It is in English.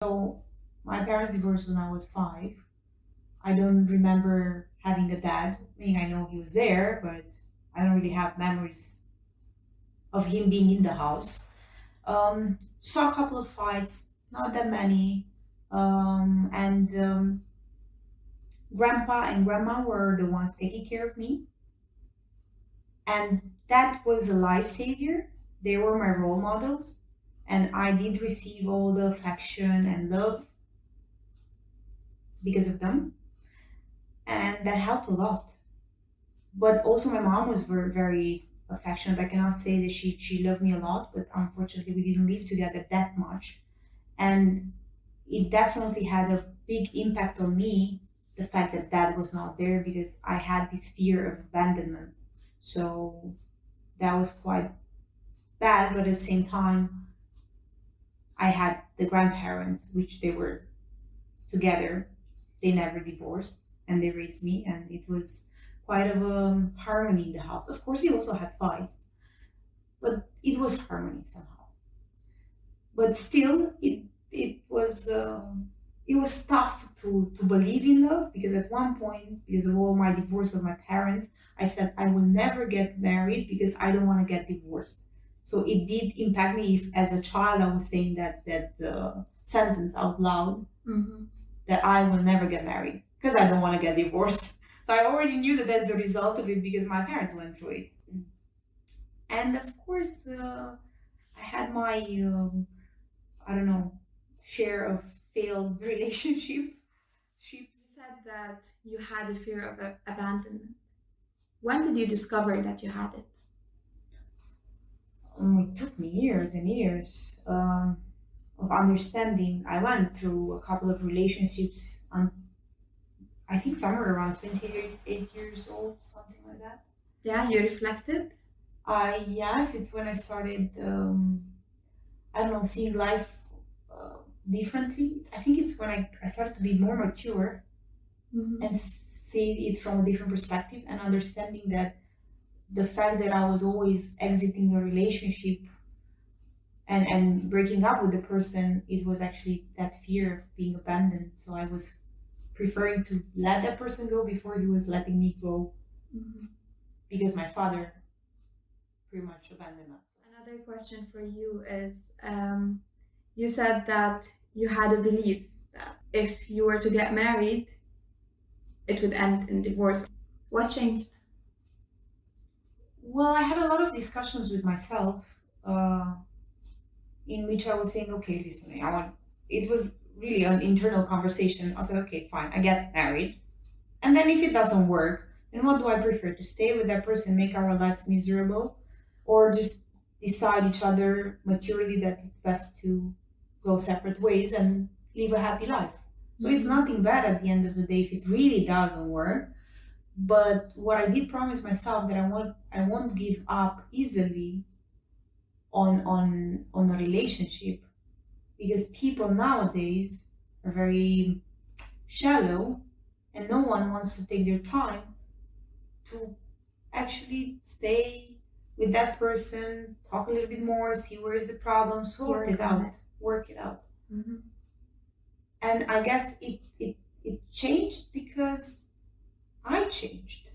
So my parents divorced when I was 5. I don't remember having a dad. I mean, I know he was there, but I don't really have memories of him being in the house. Saw a couple of fights, not that many. And grandpa and grandma were the ones taking care of me. And that was a life savior. They were my role models. And I did receive all the affection and love because of them. And that helped a lot. But also, my mom was very, very affectionate. I cannot say that she loved me a lot, but unfortunately, we didn't live together that much. And it definitely had a big impact on me, the fact that dad was not there, because I had this fear of abandonment. So that was quite bad, but at the same time, I had the grandparents, which they were together. They never divorced, and they raised me, and it was quite of a harmony in the house. Of course, they also had fights, but it was harmony somehow. But still, it was tough to believe in love, because at one point, because of all my divorce of my parents, I said I will never get married because I don't want to get divorced. So it did impact me if, as a child, I was saying that sentence out loud, that I will never get married because I don't want to get divorced. So I already knew that that's the result of it because my parents went through it. And of course, I had my, I don't know, share of failed relationship. You said that you had a fear of abandonment. When did you discover that you had it? It took me years and years of understanding. I went through a couple of relationships, I think somewhere around 28 years old, something like that. Yeah, you reflected? Yes, it's when I started, I don't know, seeing life differently. I think it's when I started to be more mature and see it from a different perspective, and understanding that the fact that I was always exiting a relationship and breaking up with the person, it was actually that fear of being abandoned. So I was preferring to let that person go before he was letting me go, because my father pretty much abandoned us. Another question for you is you said that you had a belief that if you were to get married, it would end in divorce. What changed? Well, I had a lot of discussions with myself, in which I was saying, okay, listen, I want. It was really an internal conversation. I said, okay, fine, I get married, and then if it doesn't work, then what do I prefer? To stay with that person, make our lives miserable, or just decide each other maturely that it's best to go separate ways and live a happy life. So it's nothing bad at the end of the day if it really doesn't work. But what I did promise myself, that I won't give up easily on a relationship, because people nowadays are very shallow, and no one wants to take their time to actually stay with that person, talk a little bit more, see where is the problem, sort it out, work it out. And I guess it changed because I changed.